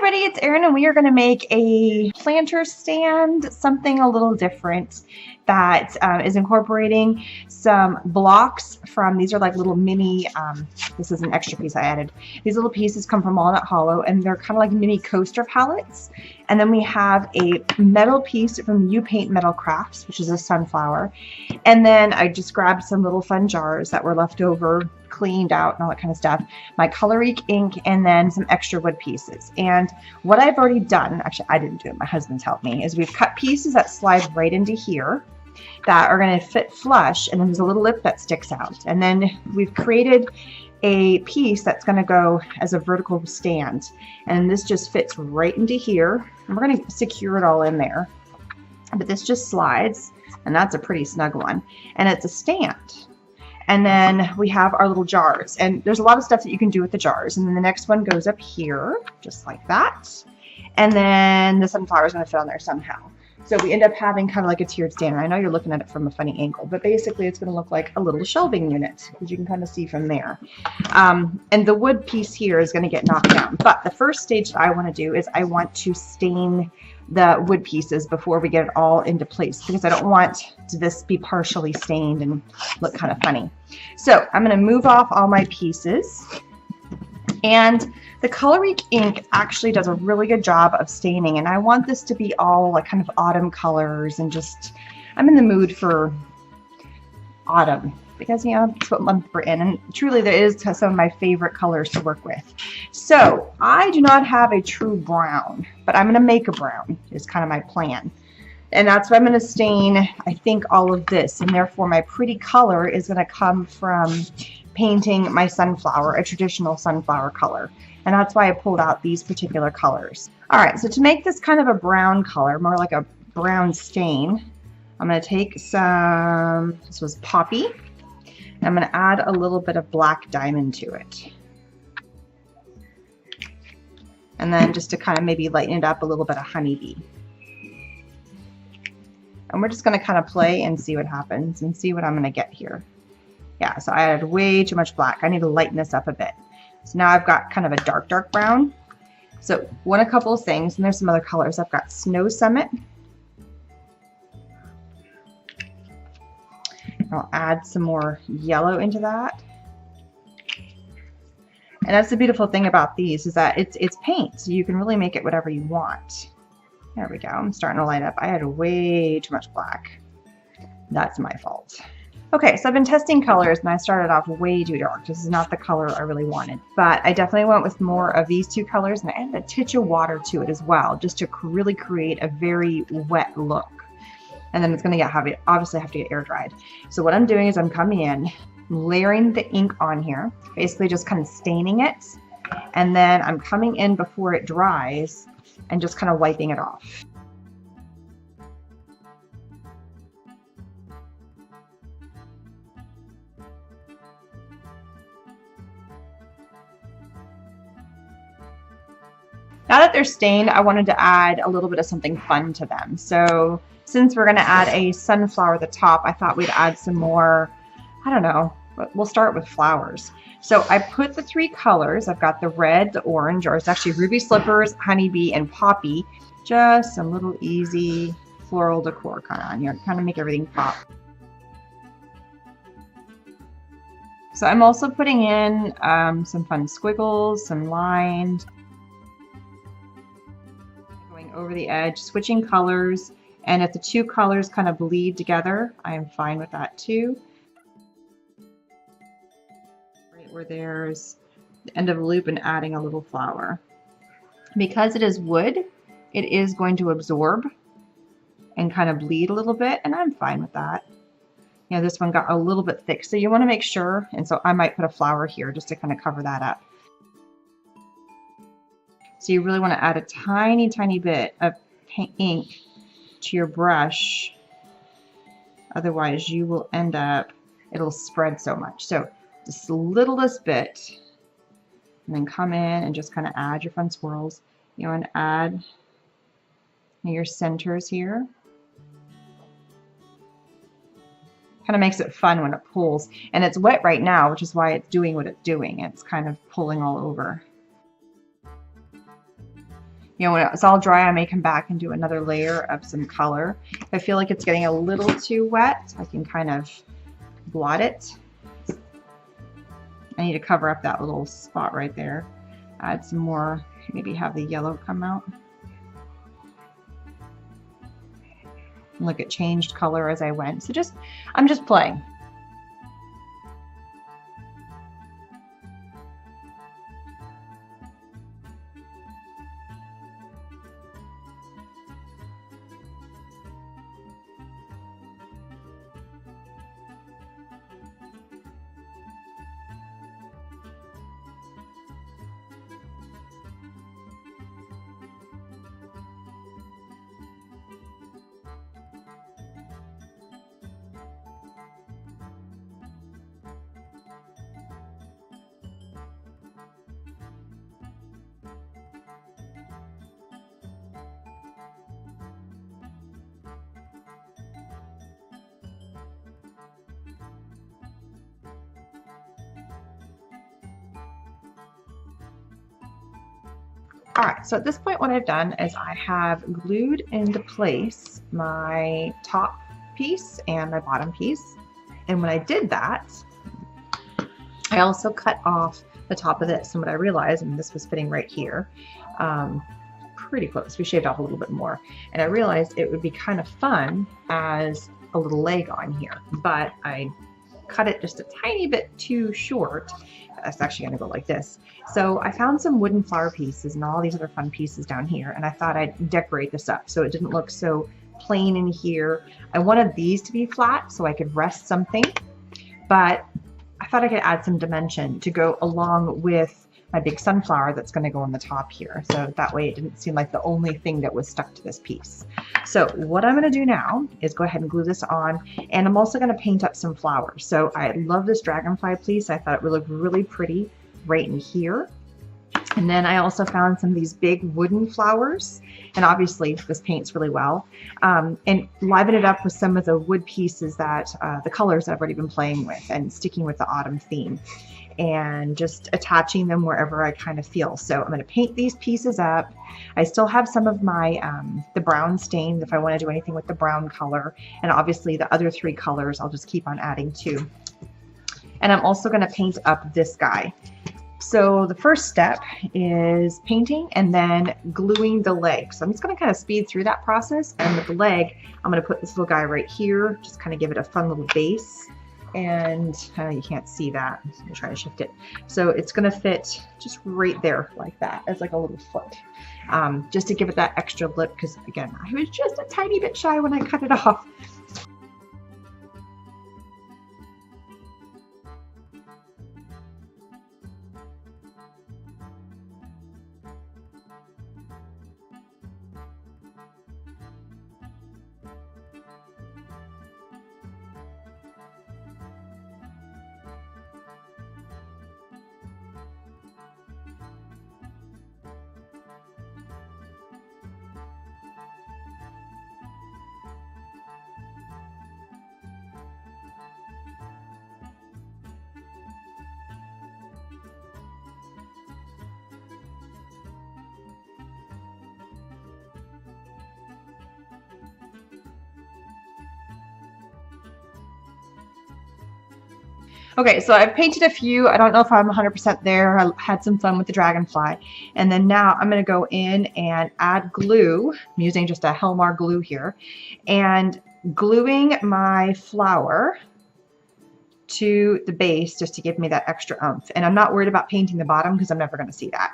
everybody, it's Erin and we are going to make a planter stand, something a little different that is incorporating some blocks from, these are like little mini, this is an extra piece I added. These little pieces come from Walnut Hollow and they're kind of like mini coaster pallets. And then we have a metal piece from You Paint Metal Crafts, which is a sunflower. And then I just grabbed some little fun jars that were left over, cleaned out and all that kind of stuff, my ColoriQue ink, and then some extra wood pieces. And what I've already done, actually I didn't do it, my husband's helped me, is we've cut pieces that slide right into here that are going to fit flush, and then there's a little lip that sticks out. And then we've created a piece that's going to go as a vertical stand, and this just fits right into here, and we're going to secure it all in there. But this just slides, and that's a pretty snug one, and it's a stand. And then we have our little jars, and there's a lot of stuff that you can do with the jars. And then the next one goes up here, just like that. And then the sunflower is going to fit on there somehow. So we end up having kind of like a tiered stand. And I know you're looking at it from a funny angle, but basically it's going to look like a little shelving unit, as you can kind of see from there. And the wood piece here is going to get knocked down. But the first stage that I want to do is I want to stain the wood pieces before we get it all into place, because I don't want this be partially stained and look kind of funny. So I'm going to move off all my pieces, and the ColoriQue ink actually does a really good job of staining, and I want this to be all like kind of autumn colors, and just I'm in the mood for autumn because, you know, that's what month we're in, and truly there is some of my favorite colors to work with. So I do not have a true brown, but I'm going to make a brown is kind of my plan. And that's what I'm going to stain, I think, all of this. And therefore my pretty color is going to come from painting my sunflower, a traditional sunflower color. And that's why I pulled out these particular colors. All right, so to make this kind of a brown color, more like a brown stain, I'm going to take some, this was poppy, and I'm going to add a little bit of black diamond to it. And then just to kind of maybe lighten it up, a little bit of honeybee. And we're just going to kind of play and see what happens and see what I'm going to get here. Yeah, so I added way too much black. I need to lighten this up a bit. So now I've got kind of a dark, dark brown. So a couple of things, and there's some other colors. I've got Snow Summit. I'll add some more yellow into that. And that's the beautiful thing about these, is that it's paint, so you can really make it whatever you want. There we go. I'm starting to light up. I had way too much black. That's my fault. Okay, so I've been testing colors, and I started off way too dark. This is not the color I really wanted. But I definitely went with more of these two colors, and I added a titch of water to it as well, just to really create a very wet look. And then it's going to get heavy. Obviously I have to get air dried. So what I'm doing is I'm coming in, layering the ink on here, basically just kind of staining it. And then I'm coming in before it dries and just kind of wiping it off. Now that they're stained, I wanted to add a little bit of something fun to them. So since we're going to add a sunflower at the top, I thought we'd add some more, I don't know, but we'll start with flowers. So I put the three colors. I've got the red, the orange, or it's actually ruby slippers, honeybee, and poppy. Just some little easy floral decor kind of on here, kind of make everything pop. So I'm also putting in some fun squiggles, some lines, going over the edge, switching colors. And if the two colors kind of bleed together, I am fine with that too. Right where there's the end of a loop, and adding a little flower. Because it is wood, it is going to absorb and kind of bleed a little bit, and I'm fine with that. You know, this one got a little bit thick, so you want to make sure, and so I might put a flower here just to kind of cover that up. So you really want to add a tiny, tiny bit of ink to your brush, otherwise you will end up, it'll spread so much. So just the littlest bit, and then come in and just kind of add your fun swirls. You want to add your centers here. Kind of makes it fun when it pulls, and it's wet right now, which is why it's doing what it's doing. It's kind of pulling all over. You know, when it's all dry, I may come back and do another layer of some color. If I feel like it's getting a little too wet, I can kind of blot it. I need to cover up that little spot right there. Add some more, maybe have the yellow come out. Look, it changed color as I went. So I'm just playing. All right, so at this point what I've done is I have glued into place my top piece and my bottom piece. And when I did that, I also cut off the top of this. And what I realized, and this was fitting right here, pretty close. We shaved off a little bit more. And I realized it would be kind of fun as a little leg on here, but I cut it just a tiny bit too short. It's actually going to go like this. So I found some wooden flower pieces and all these other fun pieces down here, and I thought I'd decorate this up so it didn't look so plain in here. I wanted these to be flat so I could rest something, but I thought I could add some dimension to go along with my big sunflower that's going to go on the top here. So that way it didn't seem like the only thing that was stuck to this piece. So what I'm going to do now is go ahead and glue this on, and I'm also going to paint up some flowers. So I love this dragonfly piece. I thought it would look really pretty right in here. And then I also found some of these big wooden flowers, and obviously this paints really well, and liven it up with some of the wood pieces that the colors that I've already been playing with and sticking with the autumn theme, and just attaching them wherever I kind of feel. So I'm going to paint these pieces up. I still have some of my the brown stains if I want to do anything with the brown color, and obviously the other three colors I'll just keep on adding to. And I'm also going to paint up this guy. So the first step is painting and then gluing the leg. So I'm just going to kind of speed through that process, and with the leg I'm going to put this little guy right here, just kind of give it a fun little base. And you can't see that, so I'm trying to shift it. So it's going to fit just right there like that, as like a little foot, just to give it that extra look, because again, I was just a tiny bit shy when I cut it off. Okay, so I've painted a few. I don't know if I'm 100% there. I had some fun with the dragonfly. And then now I'm going to go in and add glue. I'm using just a Helmar glue here. And gluing my flower to the base just to give me that extra oomph. And I'm not worried about painting the bottom because I'm never going to see that.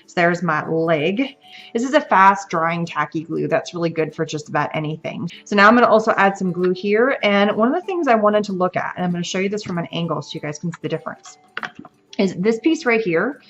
So there's my leg. This is a fast drying tacky glue that's really good for just about anything. So now I'm going to also add some glue here. And one of the things I wanted to look at, and I'm going to show you this from an angle so you guys can see the difference, is this piece right here.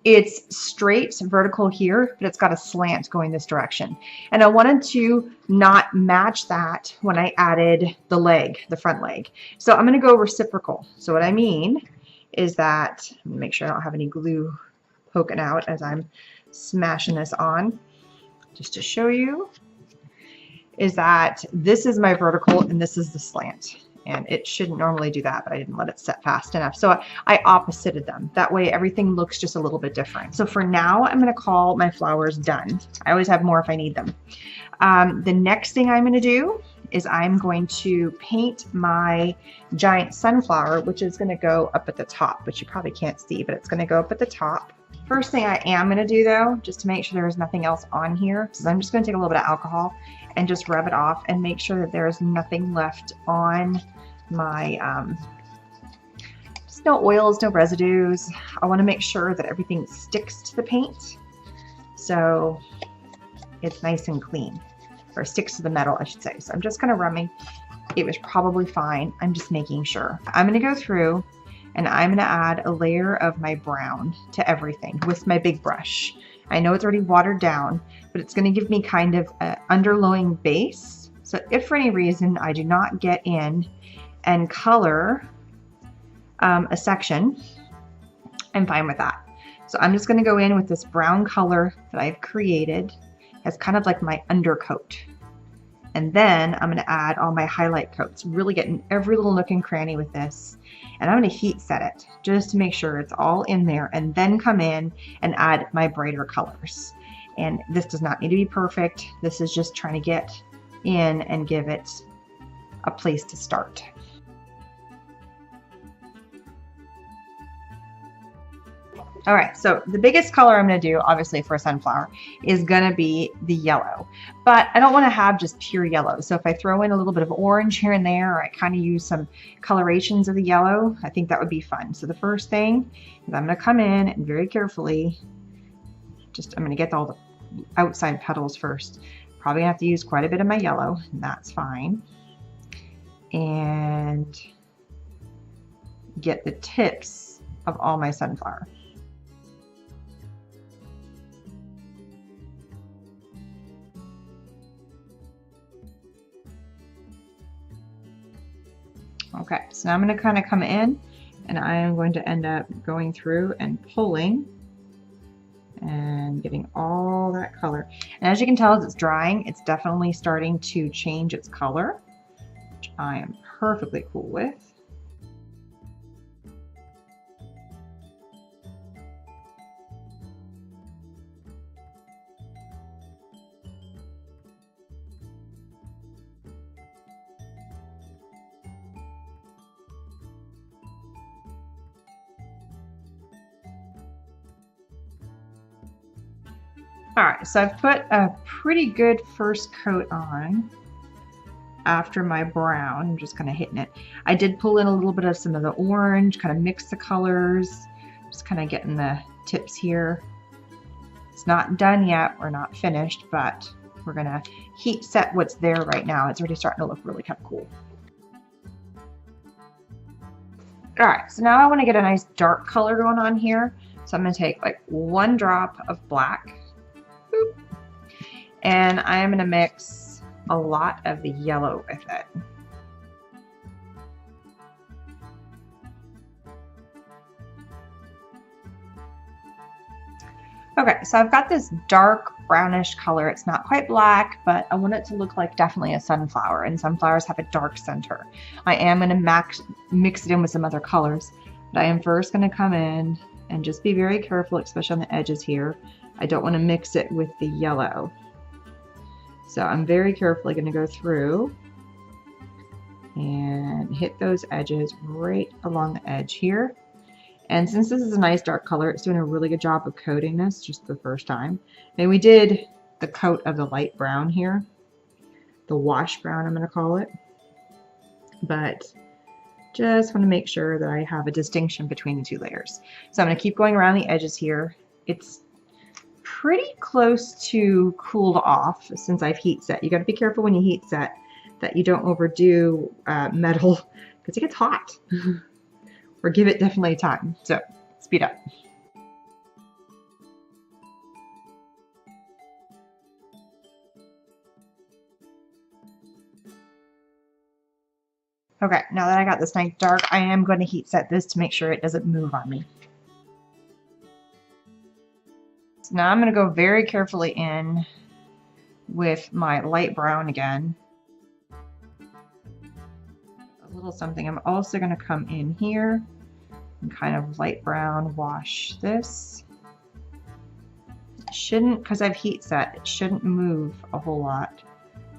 It's straight vertical here, but it's got a slant going this direction. And I wanted to not match that when I added the leg, the front leg. So I'm going to go reciprocal. So what I mean is that, let me make sure I don't have any glue poking out as I'm smashing this on, just to show you, is that this is my vertical and this is the slant. and it shouldn't normally do that, but I didn't let it set fast enough. So I opposited them. That way everything looks just a little bit different. So for now, I'm going to call my flowers done. I always have more if I need them. The next thing I'm going to do is I'm going to paint my giant sunflower, which is going to go up at the top, which you probably can't see, but it's going to go up at the top. First thing I am going to do though, just to make sure there's nothing else on here, is I'm just going to take a little bit of alcohol and just rub it off and make sure that there is nothing left on my, just no oils, no residues. I want to make sure that everything sticks to the paint so it's nice and clean, or sticks to the metal, I should say. So I'm just kind of rubbing. It was probably fine. I'm just making sure. I'm going to go through and I'm going to add a layer of my brown to everything with my big brush. I know it's already watered down, but it's going to give me kind of an underlying base. So if for any reason I do not get in and color a section, I'm fine with that. So I'm just going to go in with this brown color that I've created as kind of like my undercoat. And then I'm going to add all my highlight coats, really getting every little nook and cranny with this. And I'm going to heat set it just to make sure it's all in there, and then come in and add my brighter colors. And this does not need to be perfect. This is just trying to get in and give it a place to start. All right, so the biggest color I'm going to do, obviously for a sunflower, is going to be the yellow. But I don't want to have just pure yellow. So if I throw in a little bit of orange here and there, or I kind of use some colorations of the yellow, I think that would be fun. So the first thing is I'm going to come in and very carefully, I'm going to get all the outside petals first. Probably have to use quite a bit of my yellow, and that's fine. And get the tips of all my sunflower. Okay, so now I'm going to kind of come in and I am going to end up going through and pulling and getting all that color. And as you can tell, as it's drying, it's definitely starting to change its color, which I am perfectly cool with. All right, so I've put a pretty good first coat on after my brown. I'm just kind of hitting it. I did pull in a little bit of some of the orange, kind of mix the colors, just kind of getting the tips here. It's not done yet, we're not finished, but we're gonna heat set what's there right now. It's already starting to look really kind of cool. All right, so now I want to get a nice dark color going on here. So I'm gonna take like 1 drop of black. Boop. And I am going to mix a lot of the yellow with it. Okay, so I've got this dark brownish color. It's not quite black, but I want it to look like definitely a sunflower, and sunflowers have a dark center. I am going to mix it in with some other colors, but I am first going to come in and just be very careful, especially on the edges here. I don't want to mix it with the yellow. So I'm very carefully going to go through and hit those edges right along the edge here. And since this is a nice dark color, it's doing a really good job of coating this just the first time. And we did the coat of the light brown here, the wash brown I'm going to call it. But just want to make sure that I have a distinction between the 2 layers. So I'm going to keep going around the edges here. It's pretty close to cooled off since I've heat set. You got to be careful when you heat set that you don't overdo metal because it gets hot. Or give it definitely time. So speed up. Okay, now that I got this nice dark, I am going to heat set this to make sure it doesn't move on me. So now I'm going to go very carefully in with my light brown again. A little something. I'm also going to come in here and kind of light brown wash this. Shouldn't, because I've heat set, it shouldn't move a whole lot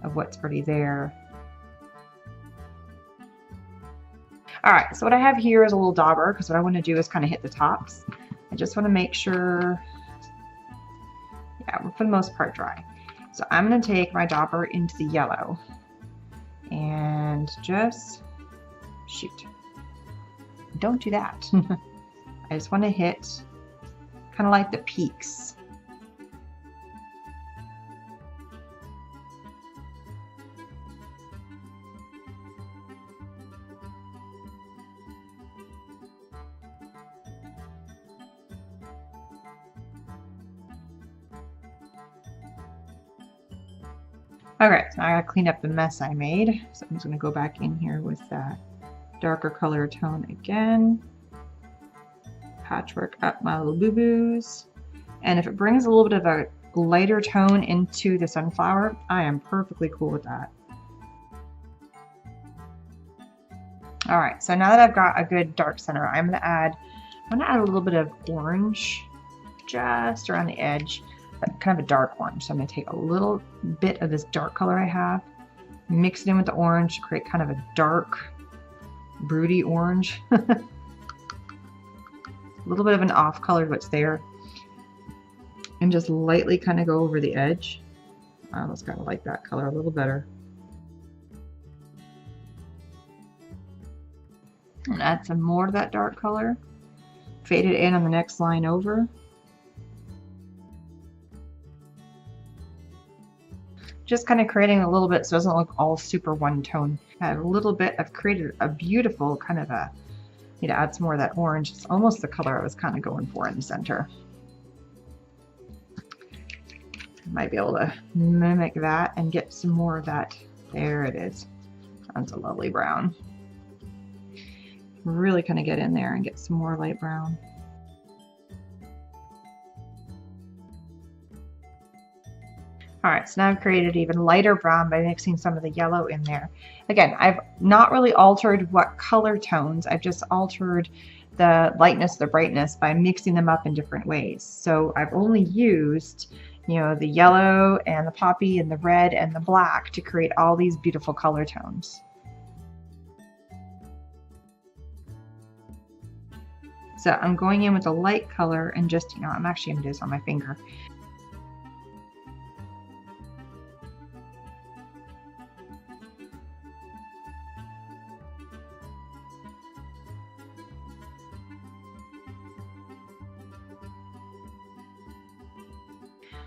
of what's already there. Alright, so what I have here is a little dauber, because what I want to do is kind of hit the tops. I just want to make sure, yeah, we're for the most part dry. So I'm going to take my dauber into the yellow and just shoot. Don't do that. I just want to hit kind of like the peaks. Okay, so I gotta clean up the mess I made. So I'm just gonna go back in here with that darker color tone again. Patchwork up my little boo-boos. And if it brings a little bit of a lighter tone into the sunflower, I am perfectly cool with that. Alright, so now that I've got a good dark center, I'm gonna add a little bit of orange just around the edge. But kind of a dark orange. So I'm going to take a little bit of this dark color I have, mix it in with the orange to create kind of a dark, broody orange. A little bit of an off color what's there. And just lightly kind of go over the edge. I almost kind of like that color a little better. And add some more of that dark color. Fade it in on the next line over. Just kind of creating a little bit so it doesn't look all super one tone. I have a little bit, I've created a beautiful kind of a, need to add some more of that orange. It's almost the color I was kind of going for in the center. I might be able to mimic that and get some more of that. There it is. That's a lovely brown. Really kind of get in there and get some more light brown. Alright, so now I've created even lighter brown by mixing some of the yellow in there. Again, I've not really altered what color tones, I've just altered the lightness, the brightness by mixing them up in different ways. So I've only used, you know, the yellow and the poppy and the red and the black to create all these beautiful color tones. So I'm going in with a light color and just, you know, I'm actually going to do this on my finger.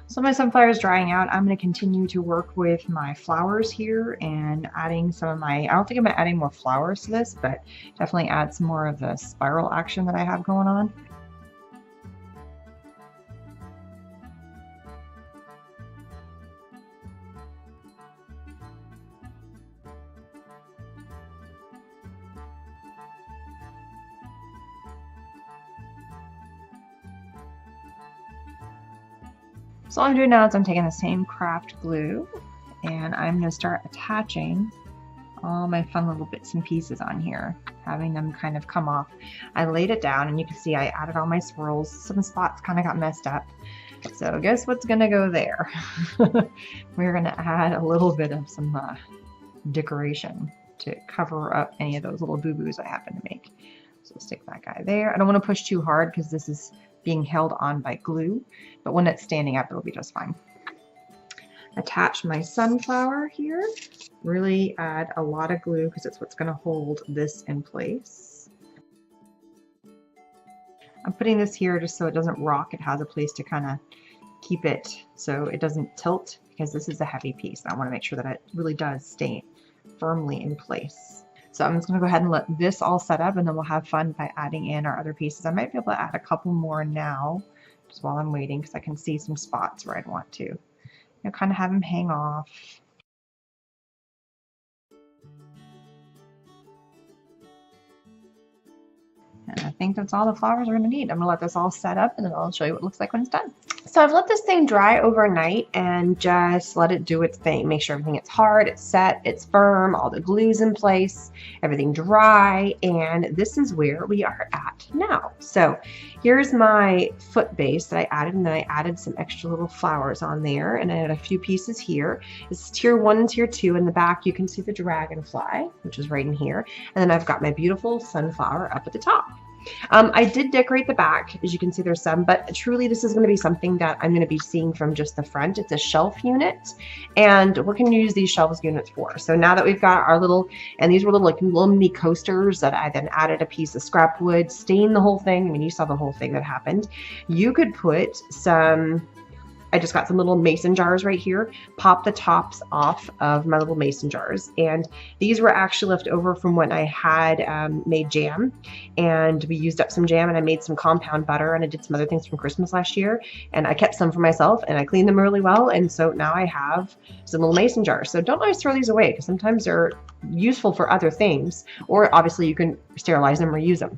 So my sunflower is drying out. I'm going to continue to work with my flowers here and adding some of my, I don't think I'm going to add any more flowers to this, but definitely add some more of the spiral action that I have going on. So all I'm doing now is I'm taking the same craft glue and I'm going to start attaching all my fun little bits and pieces on here, having them kind of come off. I laid it down and you can see I added all my swirls. Some spots kind of got messed up. So guess what's going to go there? We're going to add a little bit of some decoration to cover up any of those little boo-boos I happen to make. So stick that guy there. I don't want to push too hard because this is being held on by glue, but when it's standing up, it'll be just fine. Attach my sunflower here. Really add a lot of glue because it's what's going to hold this in place. I'm putting this here just so it doesn't rock. It has a place to kind of keep it so it doesn't tilt because this is a heavy piece. I want to make sure that it really does stay firmly in place. So I'm just going to go ahead and let this all set up and then we'll have fun by adding in our other pieces. I might be able to add a couple more now just while I'm waiting because I can see some spots where I'd want to. You know, kind of have them hang off. And I think that's all the flowers are going to need. I'm going to let this all set up and then I'll show you what it looks like when it's done. So I've let this thing dry overnight and just let it do its thing. Make sure everything is hard, it's set, it's firm, all the glue's in place, everything dry, and this is where we are at now. So here's my foot base that I added, and then I added some extra little flowers on there, and I had a few pieces here. This is tier 1 and tier 2. In the back you can see the dragonfly, which is right in here, and then I've got my beautiful sunflower up at the top. I did decorate the back, as you can see there's some, but truly this is going to be something that I'm going to be seeing from just the front. It's a shelf unit, and what can you use these shelves units for? So now that we've got our little, and these were little, like little mini coasters that I then added a piece of scrap wood, stained the whole thing. I mean, you saw the whole thing that happened. You could put some, I just got some little mason jars right here, pop the tops off of my little mason jars. And these were actually left over from when I had made jam, and we used up some jam, and I made some compound butter, and I did some other things from Christmas last year, and I kept some for myself, and I cleaned them really well. And so now I have some little mason jars. So don't always throw these away, because sometimes they're useful for other things, or obviously you can sterilize them or use them.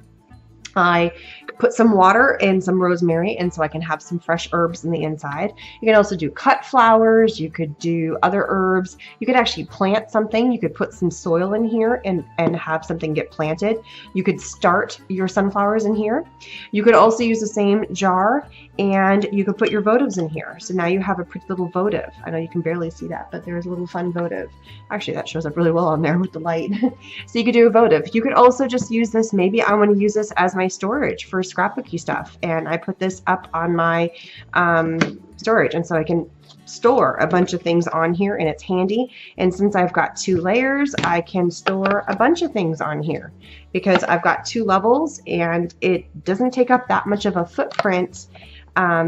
I put some water and some rosemary, and so I can have some fresh herbs in the inside. You can also do cut flowers. You could do other herbs. You could actually plant something. You could put some soil in here and have something get planted. You could start your sunflowers in here. You could also use the same jar, and you could put your votives in here. So now you have a pretty little votive. I know you can barely see that, but there's a little fun votive. Actually, that shows up really well on there with the light. So you could do a votive. You could also just use this. Maybe I want to use this as my storage for scrapbooky stuff, and I put this up on my storage, and so I can store a bunch of things on here, and it's handy. And since I've got 2 layers, I can store a bunch of things on here because I've got 2 levels, and it doesn't take up that much of a footprint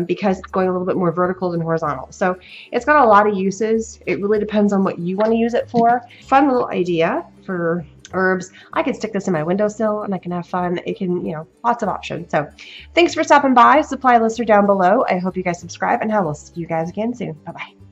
because it's going a little bit more vertical than horizontal. So it's got a lot of uses. It really depends on what you want to use it for. Fun little idea for herbs. I could stick this in my windowsill and I can have fun. It can, you know, lots of options. So thanks for stopping by. Supply lists are down below. I hope you guys subscribe, and I will see you guys again soon. Bye-bye.